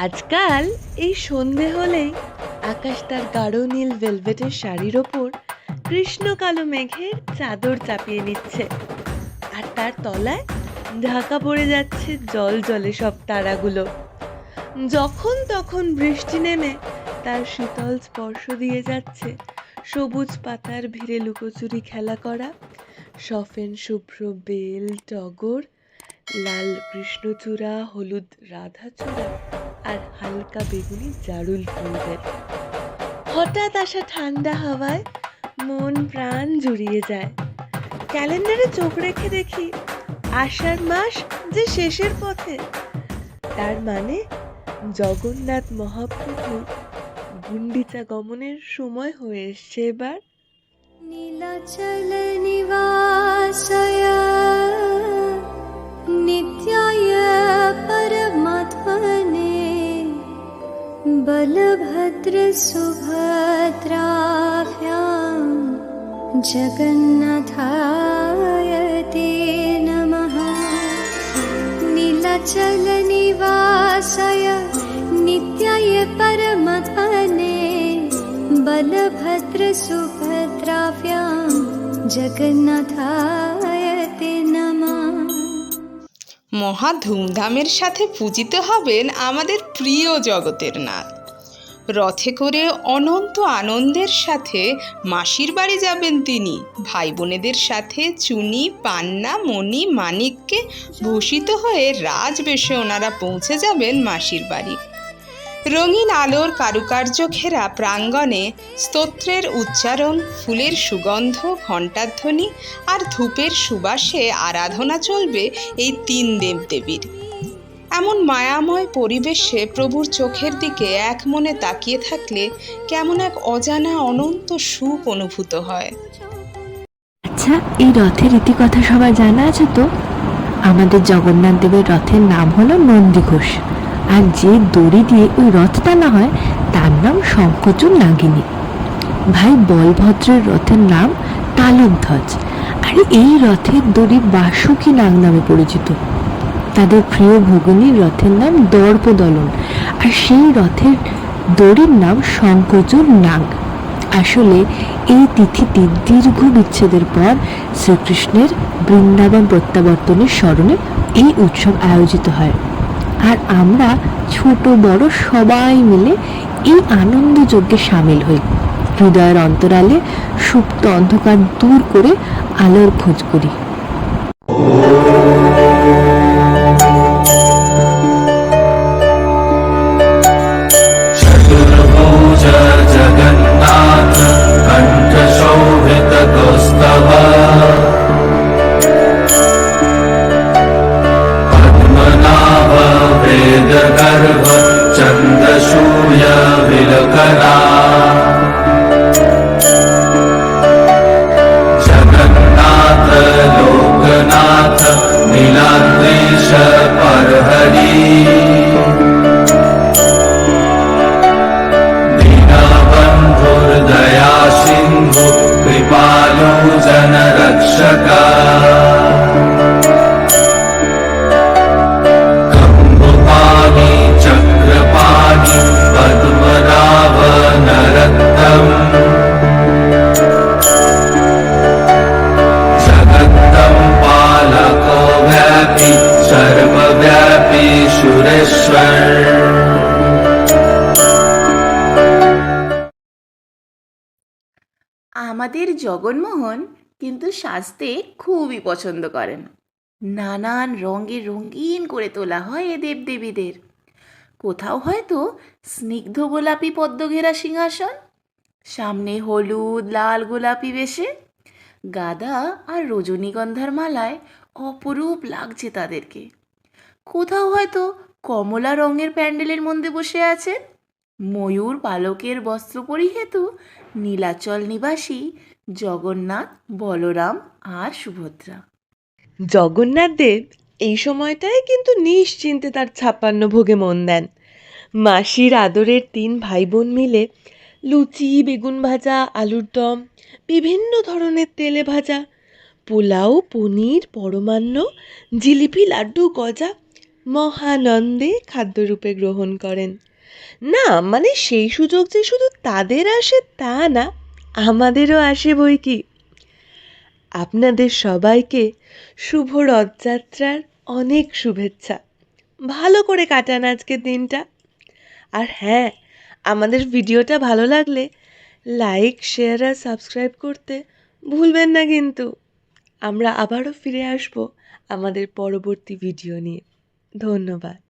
আজকাল এই সন্ধে হলেই আকাশ তার গাঢ় নীল ভেলভেটের শাড়ির ওপর কৃষ্ণ কালো মেঘের চাদর চাপিয়ে নিচ্ছে, আর তার তলায় ঢাকা পড়ে যাচ্ছে জল জলে সব তারাগুলো। যখন তখন বৃষ্টি নেমে তার শীতল স্পর্শ দিয়ে যাচ্ছে সবুজ পাতার ভিড়ে লুকোচুরি খেলা করা সফেন শুভ্র বেল, টগর, লাল কৃষ্ণচূড়া, হলুদ রাধাচূড়া আর হালকা বেগুনি জারুল ফুলদের। হঠাৎ আসা ঠান্ডা হাওয়ায় মন প্রাণ জুড়িয়ে যায়। ক্যালেন্ডারে চোখ রেখে দেখি আষাঢ় মাস যে শেষের পথে, তার মানে জগন্নাথ মহাপ্রভু গুন্ডিচা গমনের সময় হয়ে এসছে এবার। নীলাচল নিবাসায় নিত্যায় পরমাত্মনে বলভদ্র সুভদ্রাভ্যাং জগন্নাথায় তে নমঃ। নীলাচল নিবাসায় নিত্যায় পরমাত্মনে বলভদ্র সুভদ্রাভ্যাং জগন্নাথায় তে নমঃ। মহা ধুমধামের সাথে পূজিত হবেন আমাদের প্রিয় জগতের নাথ। রথে করে অনন্ত আনন্দের সাথে মাসির বাড়ি যাবেন তিনি। ভাই বোনেদের সাথে চুনি, পান্না, মণি, মানিককে ভূষিত হয়ে রাজবেশে ওনারা পৌঁছে যাবেন মাসির বাড়ি। রঙিন আলোর কারুকার্য ঘেরা প্রাঙ্গণে স্তোত্রের উচ্চারণ, ফুলের সুগন্ধ, ঘণ্টাধ্বনি আর ধূপের সুবাসে আরাধনা চলবে এই তিন দেবদেবীর। এমন মায়াময় পরিবেশে প্রভুর চোখের দিকে এক মনে তাকিয়ে থাকলে কেমন এক অজানা অনন্ত সুখ অনুভূত হয়। আচ্ছা, এই রথের রীতিকথা সবাই জানা আছে তো? আমাদের জগন্নাথ দেবের রথের নাম হলো নন্দীঘোষ, আর যে দড়ি দিয়ে ওই রথ টানা হয় তার নাম শঙ্খচূড় নাগিনী। ভাই বলভদ্রের রথের নাম তালধ্বজ, আর এই রথের দড়ি বাসুকী নাগ নামে পরিচিত। তাদের প্রিয় ভগিনীর রথের নাম দর্পদলন, আর সেই রথের দড়ির নাম শঙ্খচূড় নাগ। আসলে এই তিথিটি দীর্ঘ বিচ্ছেদের পর শ্রীকৃষ্ণের বৃন্দাবন প্রত্যাবর্তনের স্মরণে এই উৎসব আয়োজিত হয়, আর আমরা ছোট বড় সবাই মিলে এই আনন্দ যজ্ঞে সামিল হই। হৃদয়ের অন্তরালে সুপ্ত অন্ধকার দূর করে আলোর খোঁজ করি। जगन्नाथ कंठ शोभित कौस्तभ पद्मनाभ वेद गर्भ चंद्रशूय विलकना जगन्नाथ लोकनाथ नीलाद्रीश परहरि दया सिंधु कृपालु जन रक्षका कंबुपाणि चक्रपाणि पद्मनाभ नरत्तम जगत्तम पालको व्यापी सर्वव्यापी सुरेश्वर। আমাদের জগনমোহন কিন্তু সাজতে খুবই পছন্দ করেন। নানান রঙের রঙিন করে তোলা হয় এ দেবদেবীদের। কোথাও হয়তো স্নিগ্ধ গোলাপি পদ্মঘেরা সিংহাসন, সামনে হলুদ লাল গোলাপি বেশে গাঁদা আর রজনীগন্ধার মালায় অপরূপ লাগছে তাদেরকে। কোথাও হয়তো কমলা রঙের প্যান্ডেলের মধ্যে বসে আছেন ময়ূর পালকের বস্ত্র পরিহেতু নীলাচল নিবাসী জগন্নাথ, বলরাম আর সুভদ্রা। জগন্নাথ দেব এই সময়টায় কিন্তু নিশ্চিন্তে তার 56 ভোগে মন দেন। মাসির আদরের 3 ভাই বোন মিলে লুচি, বেগুন ভাজা, আলুর দম, বিভিন্ন ধরনের তেলে ভাজা, পোলাও, পনির, পরমান্ন, জিলিপি, লাড্ডু, গজা মহানন্দে খাদ্যরূপে গ্রহণ করেন। না মানে সেই সুযোগ যে শুধু তাদের আসে তা না, আমাদেরও আসে বই কি। আপনাদের সবাইকে শুভ রথযাত্রার অনেক শুভেচ্ছা। ভালো করে কাটান আজকের দিনটা। আর হ্যাঁ, আমাদের ভিডিওটা ভালো লাগলে লাইক, শেয়ার আর সাবস্ক্রাইব করতে ভুলবেন না কিন্তু। আমরা আবারও ফিরে আসব আমাদের পরবর্তী ভিডিও নিয়ে। ধন্যবাদ।